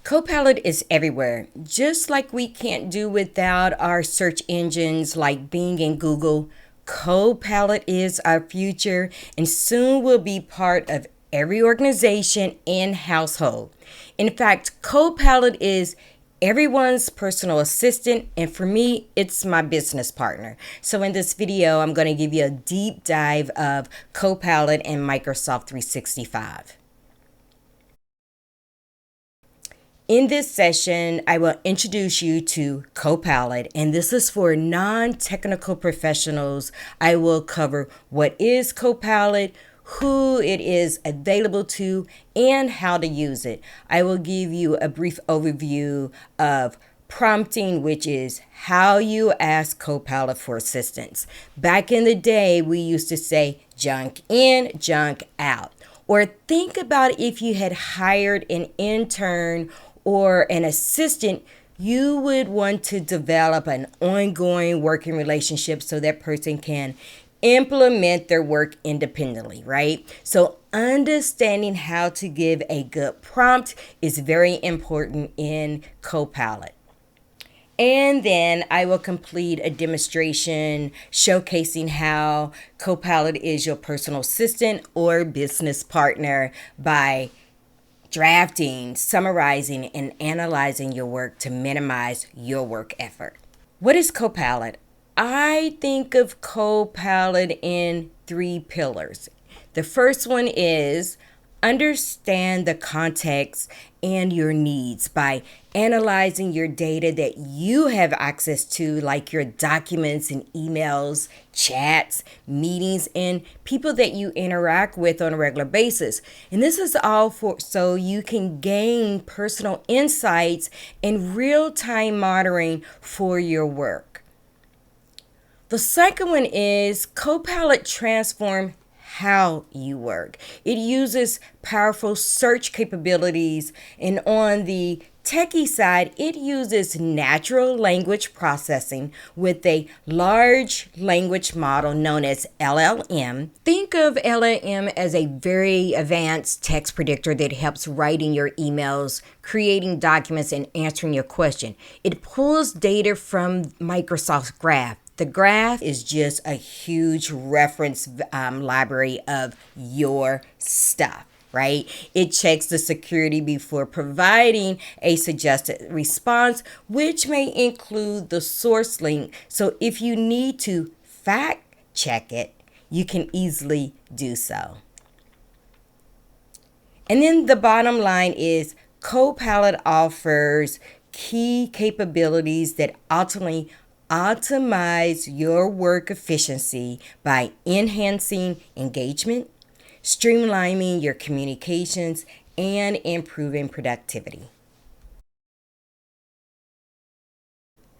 Copilot is everywhere. Just like we can't do without our search engines like Bing and Google, Copilot is our future and soon will be part of every organization and household. In fact, Copilot is everyone's personal assistant, and for me, it's my business partner. So in this video, I'm going to give you a deep dive of Copilot and Microsoft 365. In this session, I will introduce you to Copilot, and this is for non-technical professionals. I will cover what is Copilot, who it is available to, and how to use it. I will give you a brief overview of prompting, which is how you ask Copilot for assistance. Back in the day, we used to say junk in, junk out. Or think about if you had hired an intern or an assistant, you would want to develop an ongoing working relationship so that person can implement their work independently, right? So understanding how to give a good prompt is very important in Copilot. And then I will complete a demonstration showcasing how Copilot is your personal assistant or business partner by drafting, summarizing, and analyzing your work to minimize your work effort. What is Copilot? I think of Copilot in three pillars. The first one is understand the context and your needs by analyzing your data that you have access to, like your documents and emails, chats, meetings, and people that you interact with on a regular basis. And this is all for so you can gain personal insights and real-time monitoring for your work. The second one is Copilot transform how you work. It uses powerful search capabilities, and on the techie side, it uses natural language processing with a large language model known as LLM. Think of LLM as a very advanced text predictor that helps writing your emails, creating documents, and answering your question. It pulls data from Microsoft's Graph. The Graph is just a huge reference library of your stuff, right? It checks the security before providing a suggested response, which may include the source link. So if you need to fact check it, you can easily do so. And then the bottom line is Copilot offers key capabilities that ultimately optimize your work efficiency by enhancing engagement, streamlining your communications, and improving productivity.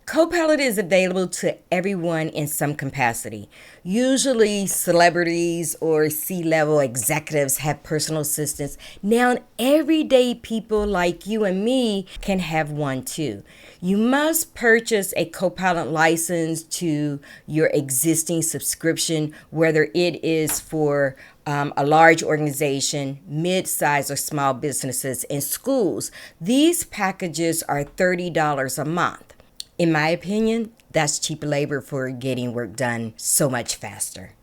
Copilot is available to everyone in some capacity. Usually celebrities or C-level executives have personal assistants. Now everyday people like you and me can have one too. You must purchase a Copilot license to your existing subscription, whether it is for a large organization, mid-sized or small businesses, and schools. These packages are $30 a month. In my opinion, that's cheap labor for getting work done so much faster.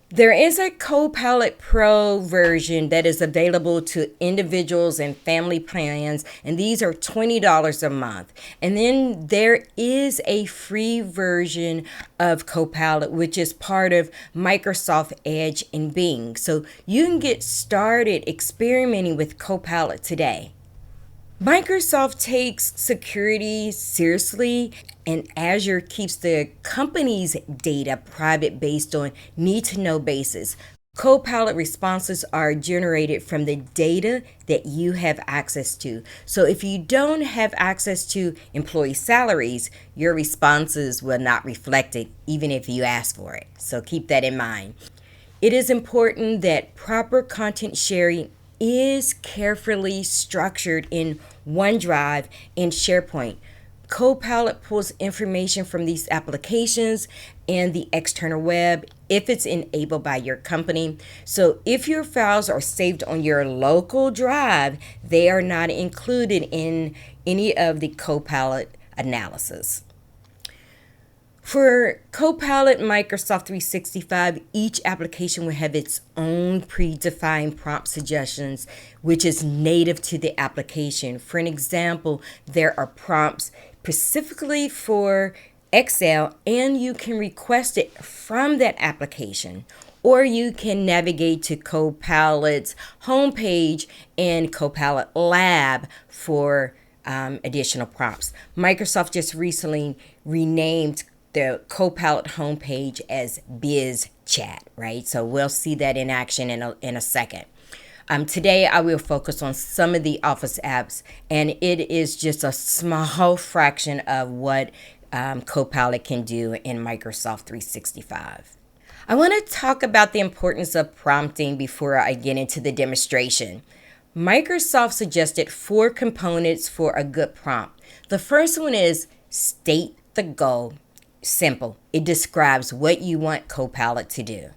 There is a Copilot Pro version that is available to individuals and family plans, and these are $20 a month. And then there is a free version of Copilot, which is part of Microsoft Edge and Bing. So you can get started experimenting with Copilot today. Microsoft takes security seriously, and Azure keeps the company's data private based on need-to-know basis. Copilot responses are generated from the data that you have access to. So if you don't have access to employee salaries, your responses will not reflect it, even if you ask for it. So keep that in mind. It is important that proper content sharing is carefully structured in OneDrive and SharePoint. Copilot pulls information from these applications and the external web if it's enabled by your company. So if your files are saved on your local drive, they are not included in any of the Copilot analysis. For Copilot Microsoft 365, each application will have its own predefined prompt suggestions, which is native to the application. For an example, there are prompts specifically for Excel, and you can request it from that application. Or you can navigate to Copilot's homepage and Copilot Lab for additional prompts. Microsoft just recently renamed the Copilot homepage as Biz Chat, right? So we'll see that in action in a second. Today, I will focus on some of the Office apps, and it is just a small fraction of what Copilot can do in Microsoft 365. I want to talk about the importance of prompting before I get into the demonstration. Microsoft suggested 4 components for a good prompt. The first one is state the goal. Simple. It describes what you want Copilot to do.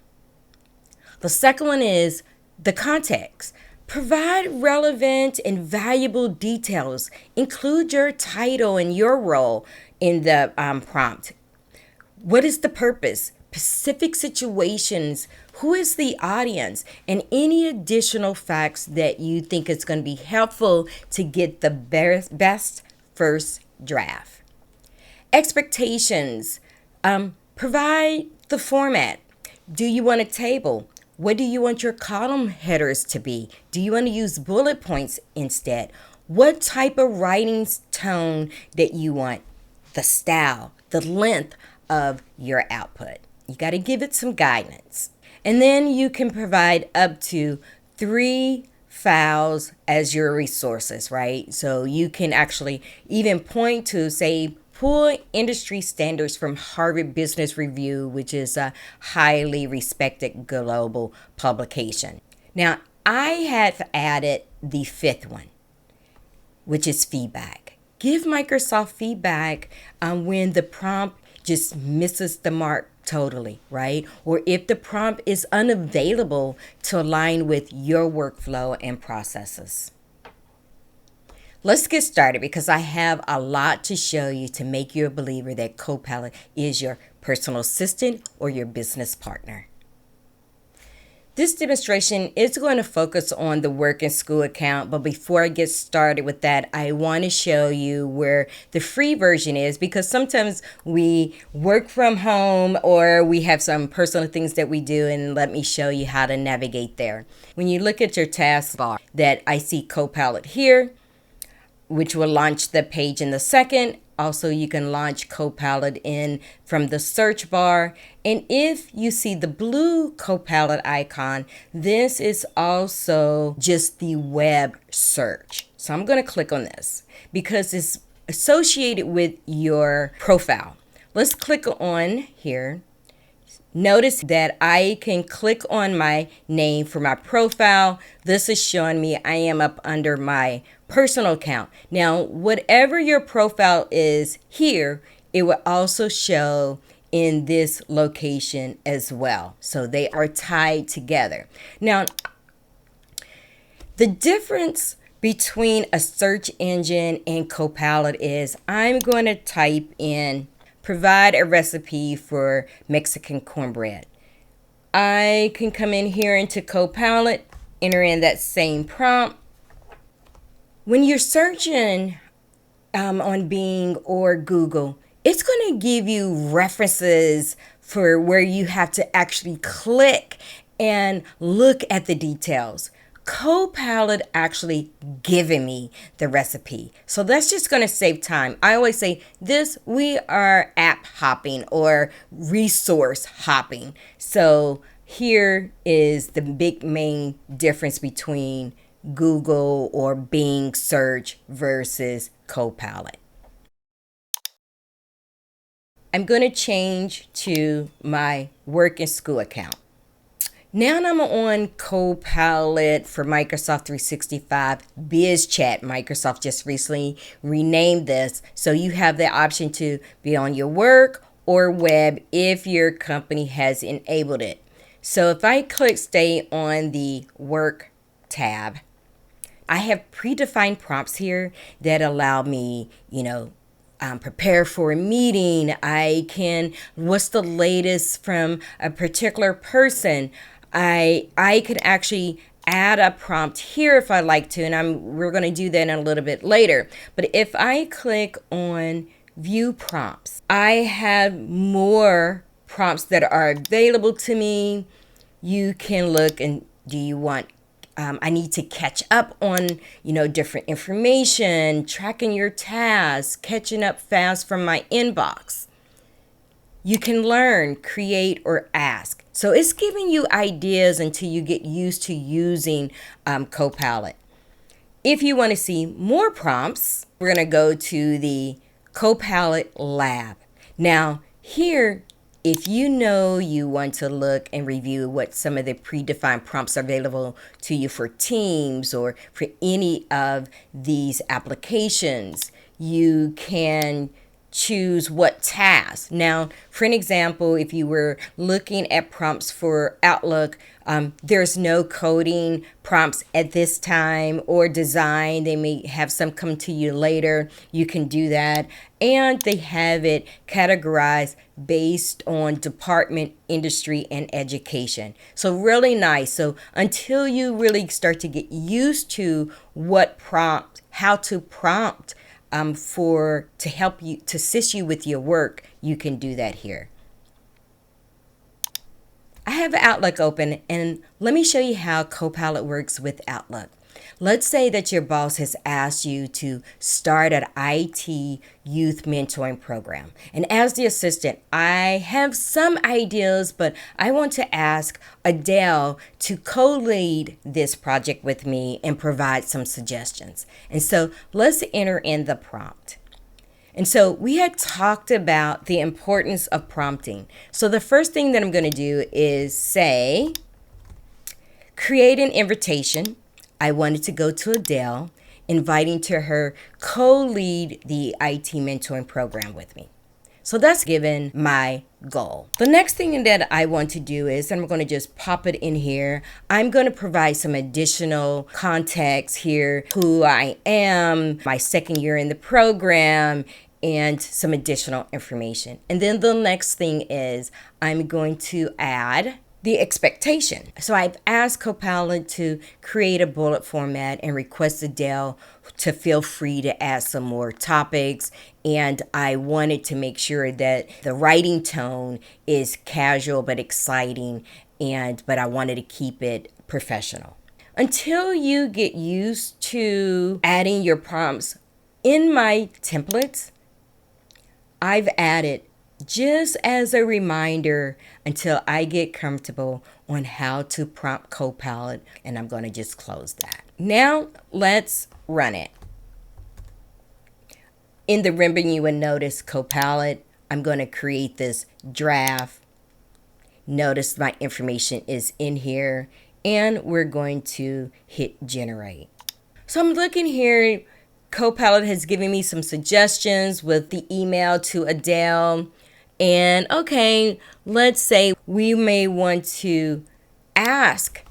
The second one is the context. Provide relevant and valuable details. Include your title and your role in the prompt. What is the purpose? Specific situations. Who is the audience? And any additional facts that you think is going to be helpful to get the best first draft. Expectations. Provide the format. Do you want a table? What do you want your column headers to be? Do you want to use bullet points instead? What type of writing tone that you want? The style, the length of your output. You got to give it some guidance. And then you can provide up to 3 files as your resources, right? So you can actually even point to, say, pull industry standards from Harvard Business Review, which is a highly respected global publication. Now, I have added the 5th one, which is feedback. Give Microsoft feedback when the prompt just misses the mark totally, right? Or if the prompt is unavailable to align with your workflow and processes. Let's get started because I have a lot to show you to make you a believer that Copilot is your personal assistant or your business partner. This demonstration is going to focus on the work and school account, but before I get started with that, I want to show you where the free version is because sometimes we work from home or we have some personal things that we do, and let me show you how to navigate there. When you look at your taskbar, that I see Copilot here, which will launch the page in a second. Also, you can launch Copilot in from the search bar. And if you see the blue Copilot icon, this is also just the web search. So I'm going to click on this because it's associated with your profile. Let's click on here. Notice that I can click on my name for my profile. This is showing me I am up under my personal account. Now, whatever your profile is here, it will also show in this location as well. So they are tied together. Now, the difference between a search engine and Copilot is I'm going to type in provide a recipe for Mexican cornbread. I can come in here into Copilot, enter in that same prompt. When you're searching on Bing or Google, it's going to give you references for where you have to actually click and look at the details. Copilot actually giving me the recipe. So that's just going to save time. I always say we are app hopping or resource hopping. So here is the big main difference between Google or Bing search versus Copilot. I'm going to change to my work and school account. Now I'm on Copilot for Microsoft 365 Biz Chat. Microsoft just recently renamed this. So you have the option to be on your work or web if your company has enabled it. So if I click stay on the work tab, I have predefined prompts here that allow me, prepare for a meeting. What's the latest from a particular person? I could actually add a prompt here if I like to, and we're going to do that in a little bit later. But if I click on view prompts, I have more prompts that are available to me. You can look and do you want I need to catch up on, different information, tracking your tasks, catching up fast from my inbox. You can learn, create, or ask. So it's giving you ideas until you get used to using Copilot. If you want to see more prompts, we're going to go to the Copilot Lab. Now, here, if you want to look and review what some of the predefined prompts are available to you for Teams or for any of these applications, you can choose what task. Now, for an example, if you were looking at prompts for Outlook, there's no coding prompts at this time or design. They may have some come to you later. You can do that. And they have it categorized based on department, industry, and education. So really nice. So until you really start to get used to how to prompt to help you, to assist you with your work, you can do that here. I have Outlook open, and let me show you how Copilot works with Outlook. Let's say that your boss has asked you to start an IT youth mentoring program. And as the assistant, I have some ideas, but I want to ask Adele to co-lead this project with me and provide some suggestions. And so let's enter in the prompt. And so we had talked about the importance of prompting. So the first thing that I'm going to do is say, create an invitation. I wanted to go to Adele, inviting to her co-lead the IT mentoring program with me. So that's given my goal. The next thing that I want to do is, and I'm going to just pop it in here, I'm going to provide some additional context here, who I am, my second year in the program, and some additional information. And then the next thing is I'm going to add the expectation. So I've asked Copilot to create a bullet format and request Adele to feel free to add some more topics. And I wanted to make sure that the writing tone is casual but exciting, but I wanted to keep it professional. Until you get used to adding your prompts in my templates, I've added just as a reminder until I get comfortable on how to prompt Copilot, and I'm going to just close that. Now let's run it. In the ribbon, you will notice Copilot. I'm going to create this draft. Notice my information is in here, and we're going to hit generate. So I'm looking here. Copilot has given me some suggestions with the email to Adele. And okay, let's say we may want to ask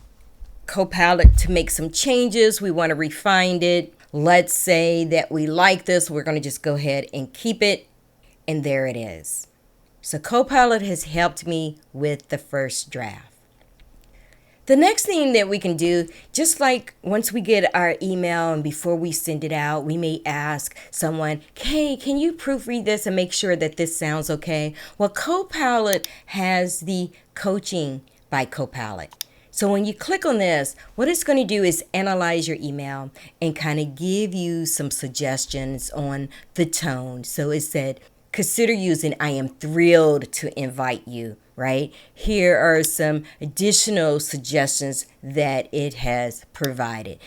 Copilot to make some changes. We want to refine it. Let's say that we like this. We're going to just go ahead and keep it. And there it is. So Copilot has helped me with the first draft. The next thing that we can do, just like once we get our email and before we send it out, we may ask someone, hey, can you proofread this and make sure that this sounds okay? Well, Copilot has the coaching by Copilot. So when you click on this, what it's going to do is analyze your email and kind of give you some suggestions on the tone. So it said, consider using I am thrilled to invite you, right? Here are some additional suggestions that it has provided.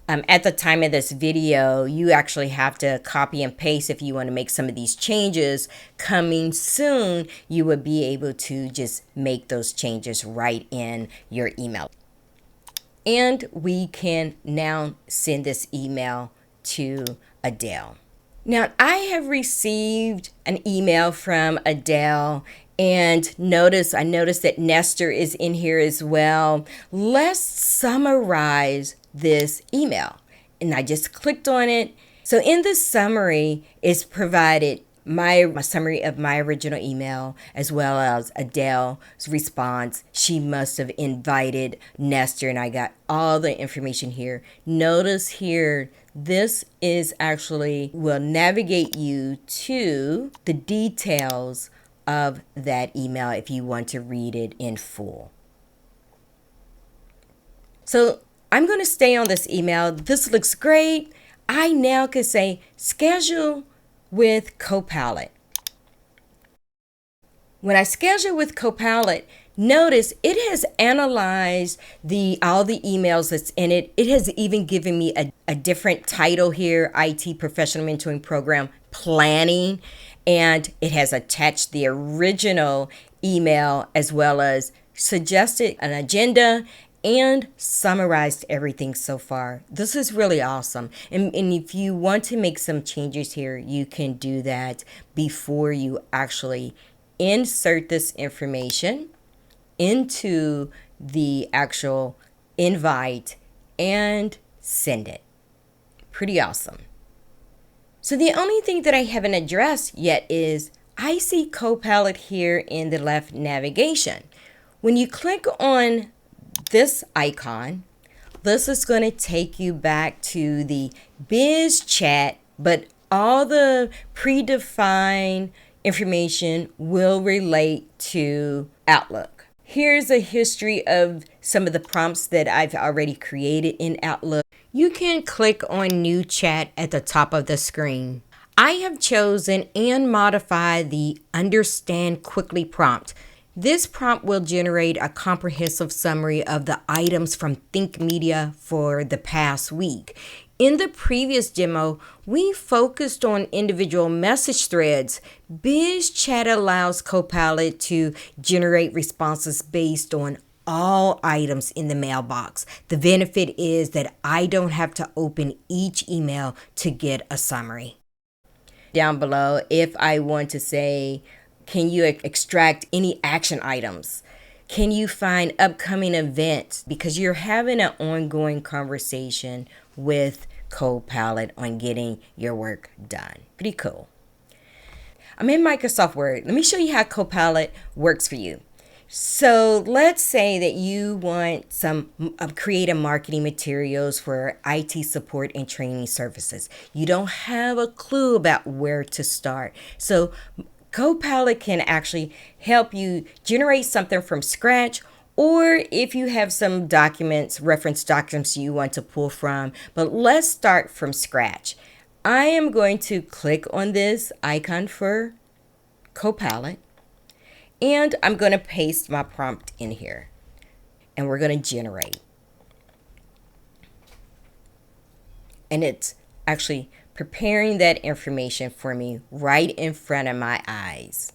At the time of this video, you actually have to copy and paste if you want to make some of these changes. Coming soon, you will be able to just make those changes right in your email. And we can now send this email to Adele. Now, I have received an email from Adele, and I noticed that Nestor is in here as well. Let's summarize this email. And I just clicked on it. So in the summary, it's provided my summary of my original email as well as Adele's response. She must have invited Nestor, and I got all the information here. Notice here, this is actually will navigate you to the details of that email if you want to read it in full. So I'm going to stay on this email. This looks great. I now can say schedule with Copilot. When I schedule with Copilot, notice it has analyzed all the emails that's in it. It has even given me a different title here, IT Professional Mentoring Program Planning, and it has attached the original email as well as suggested an agenda and summarized everything so far. This is really awesome. And if you want to make some changes here, you can do that before you actually insert this information into the actual invite and send it. Pretty awesome. So the only thing that I haven't addressed yet is I see Copilot here in the left navigation. When you click on this icon, this is going to take you back to the biz chat, but all the predefined information will relate to Outlook. Here's a history of some of the prompts that I've already created in Outlook. You can click on New Chat at the top of the screen. I have chosen and modified the Understand Quickly prompt. This prompt will generate a comprehensive summary of the items from Think Media for the past week. In the previous demo, we focused on individual message threads. BizChat allows Copilot to generate responses based on all items in the mailbox. The benefit is that I don't have to open each email to get a summary. Down below, if I want to say, can you extract any action items? Can you find upcoming events? Because you're having an ongoing conversation with Copilot on getting your work done. Pretty cool. I'm in Microsoft Word. Let me show you how Copilot works for you. So let's say that you want some creative marketing materials for IT support and training services. You don't have a clue about where to start. So Copilot can actually help you generate something from scratch, or if you have some documents, reference documents you want to pull from. But let's start from scratch. I am going to click on this icon for Copilot, and I'm going to paste my prompt in here, and we're going to generate. And it's actually preparing that information for me right in front of my eyes.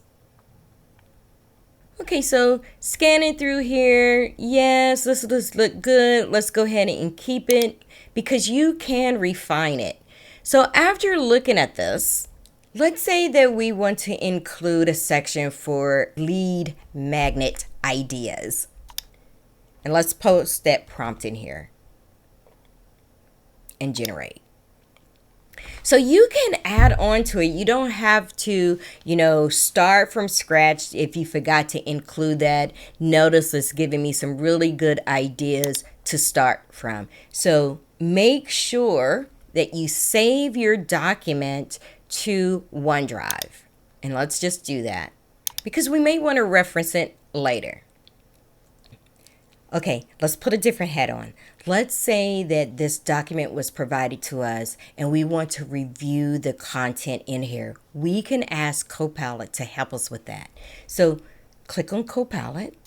Okay, so scanning through here. Yes, this look good. Let's go ahead and keep it because you can refine it. So after looking at this, let's say that we want to include a section for lead magnet ideas. And let's post that prompt in here and generate. So you can add on to it. You don't have to, start from scratch if you forgot to include that. Notice it's giving me some really good ideas to start from. So make sure that you save your document to OneDrive. And let's just do that because we may want to reference it later. Okay, let's put a different hat on. Let's say that this document was provided to us and we want to review the content in here. We can ask Copilot to help us with that. So click on Copilot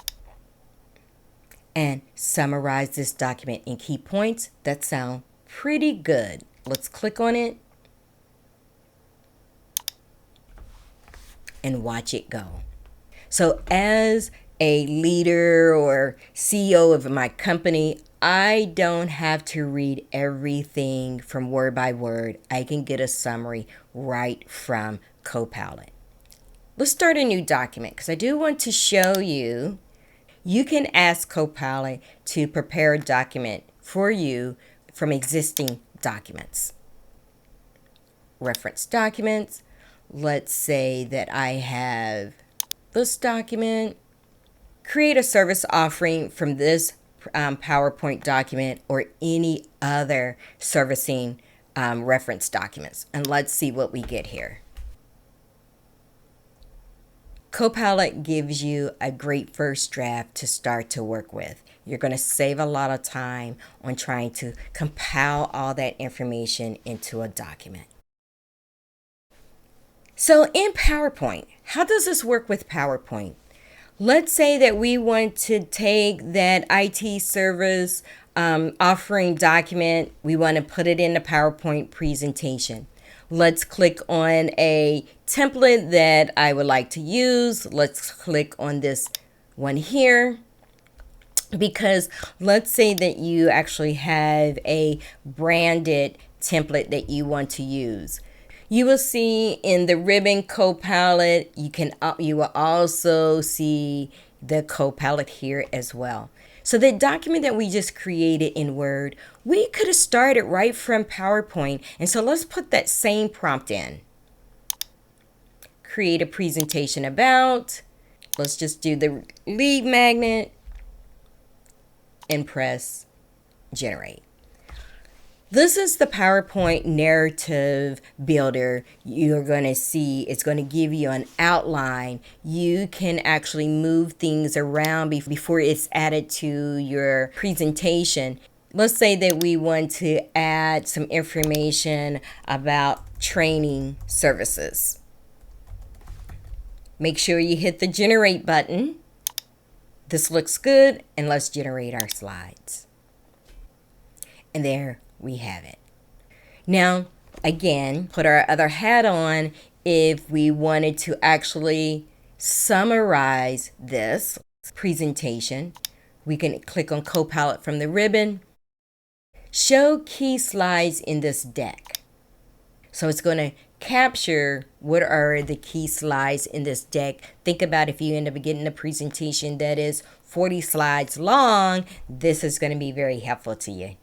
and summarize this document in key points. That sounds pretty good. Let's click on it and watch it go. So as a leader or CEO of my company, I don't have to read everything from word by word. I can get a summary right from Copilot. Let's start a new document because I do want to show you. You can ask Copilot to prepare a document for you from existing documents. Reference documents. Let's say that I have this document. Create a service offering from this PowerPoint document or any other servicing reference documents. And let's see what we get here. Copilot gives you a great first draft to start to work with. You're going to save a lot of time on trying to compile all that information into a document. So in PowerPoint, how does this work with PowerPoint? Let's say that we want to take that IT service offering document, we want to put it in a PowerPoint presentation. Let's click on a template that I would like to use. Let's click on this one here, because let's say that you actually have a branded template that you want to use. You will see in the ribbon Copilot, you will also see the Copilot here as well. So the document that we just created in Word, we could have started right from PowerPoint. And so let's put that same prompt in. Create a presentation about. Let's just do the lead magnet and press generate. This is the PowerPoint narrative builder. You're going to see it's going to give you an outline. You can actually move things around before it's added to your presentation. Let's say that we want to add some information about training services. Make sure you hit the generate button. This looks good, and let's generate our slides. And there we have it. Now, again, put our other hat on. If we wanted to actually summarize this presentation, we can click on Copilot from the ribbon. Show key slides in this deck. So it's going to capture what are the key slides in this deck. Think about if you end up getting a presentation that is 40 slides long, this is going to be very helpful to you.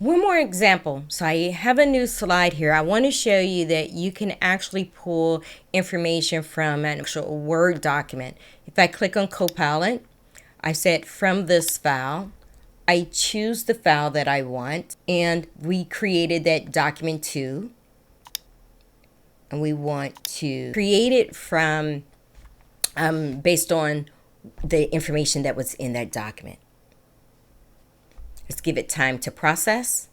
One more example. So I have a new slide here. I want to show you that you can actually pull information from an actual Word document. If I click on Copilot, I said from this file, I choose the file that I want, and we created that document too. And we want to create it from based on the information that was in that document. Let's give it time to process.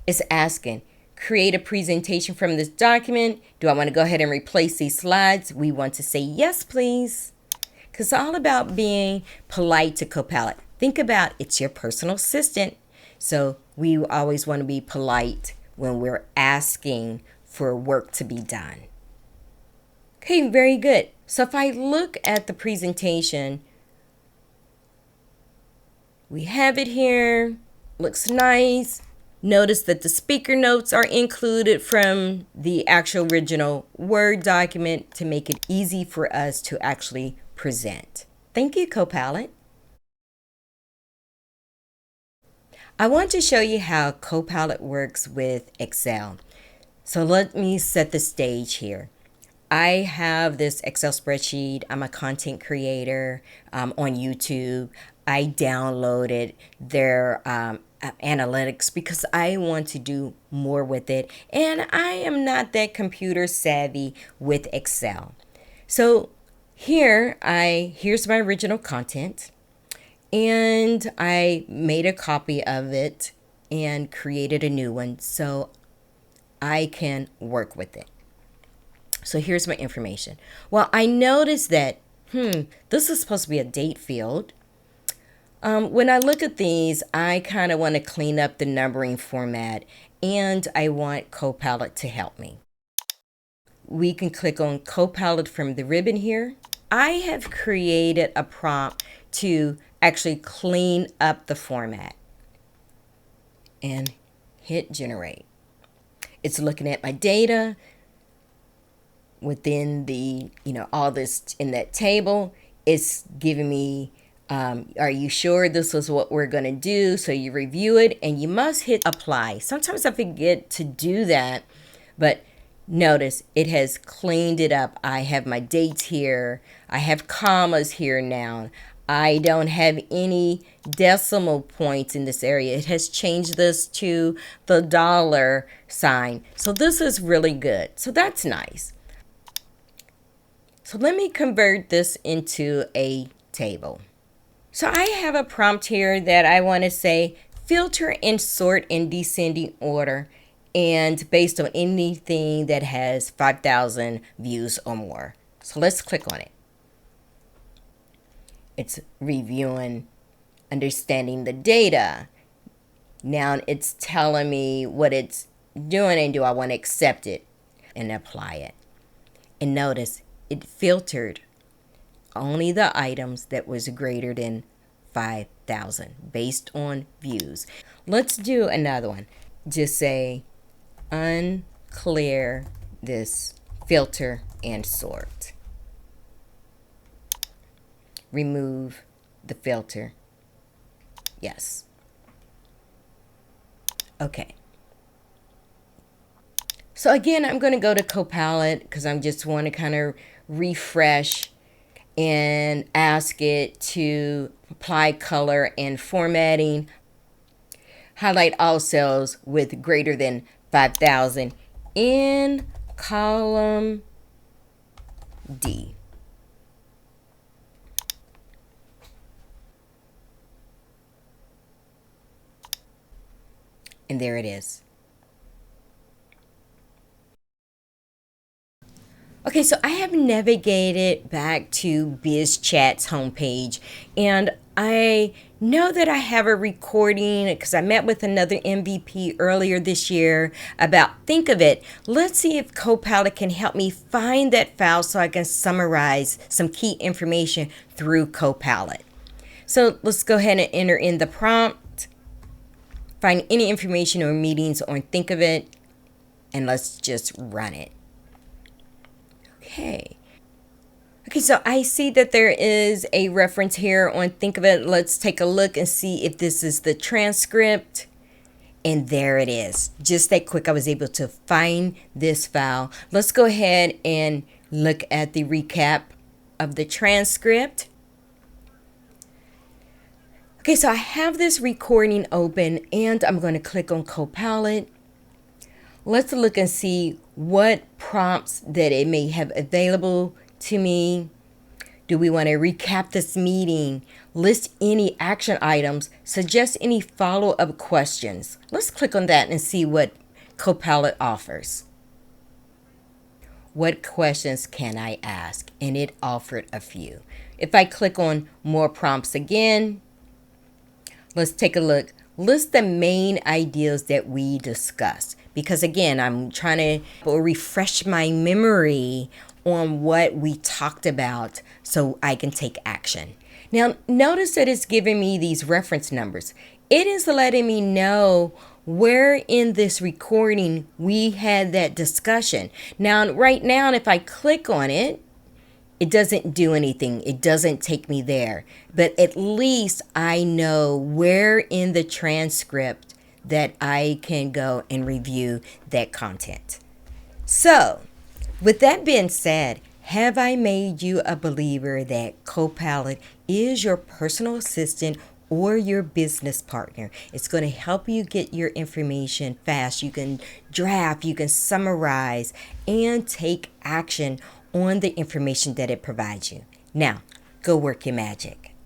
It's asking, create a presentation from this document. Do I want to go ahead and replace these slides? We want to say yes, please. Because it's all about being polite to Copilot. Think about it's your personal assistant. So we always want to be polite when we're asking for work to be done. Okay, very good. So if I look at the presentation, we have it here, looks nice. Notice that the speaker notes are included from the actual original Word document to make it easy for us to actually present. Thank you, Copilot. I want to show you how Copilot works with Excel. So let me set the stage here. I have this Excel spreadsheet. I'm a content creator on YouTube. I downloaded their analytics because I want to do more with it. And I am not that computer savvy with Excel. So here's my original content. And I made a copy of it and created a new one so I can work with it. So here's my information. Well, I noticed that, this is supposed to be a date field. When I look at these, I kind of want to clean up the numbering format, and I want Copilot to help me. We can click on Copilot from the ribbon here. I have created a prompt to actually clean up the format. and hit generate. It's looking at my data within the, all this in that table. It's giving me, are you sure this is what we're going to do? So you review it and you must hit apply. Sometimes I forget to do that, but notice it has cleaned it up. I have my dates here. I have commas here now. I don't have any decimal points in this area. It has changed this to the dollar sign. So this is really good. So that's nice. So let me convert this into a table. So I have a prompt here that I want to say filter and sort in descending order and based on anything that has 5,000 views or more. So let's click on it. It's reviewing, understanding the data. Now it's telling me what it's doing and do I want to accept it and apply it. And notice it filtered only the items that was greater than 5,000 based on views. Let's do another one. Just say unclear this filter and sort. Remove the filter. Yes. Okay. So again, I'm going to go to Copilot because I just want to kind of refresh and ask it to apply color and formatting. Highlight all cells with greater than 5,000 in column D. And there it is. Okay, so I have navigated back to BizChat's homepage, and I know that I have a recording because I met with another MVP earlier this year about Think of It. Let's see if Copilot can help me find that file so I can summarize some key information through Copilot. So let's go ahead and enter in the prompt, find any information or meetings on Think of It, and let's just run it. Okay, so I see that there is a reference here on Think of It. Let's take a look and see if this is the transcript. And there it is. Just that quick, I was able to find this file. Let's go ahead and look at the recap of the transcript. Okay, so I have this recording open and I'm going to click on Copilot. Let's look and see what prompts that it may have available to me. Do we want to recap this meeting, list any action items, suggest any follow-up questions? Let's click on that and see what Copilot offers. What questions can I ask? And it offered a few. If I click on more prompts again, let's take a look. List the main ideas that we discussed. Because again, I'm trying to refresh my memory on what we talked about so I can take action. Now, notice that it's giving me these reference numbers. It is letting me know where in this recording we had that discussion. Now, right now, if I click on it, it doesn't do anything. It doesn't take me there. But at least I know where in the transcript that I can go and review that content. So, with that being said, have I made you a believer that Copilot is your personal assistant or your business partner? It's going to help you get your information fast. You can draft, you can summarize, and take action on the information that it provides you. Now, go work your magic.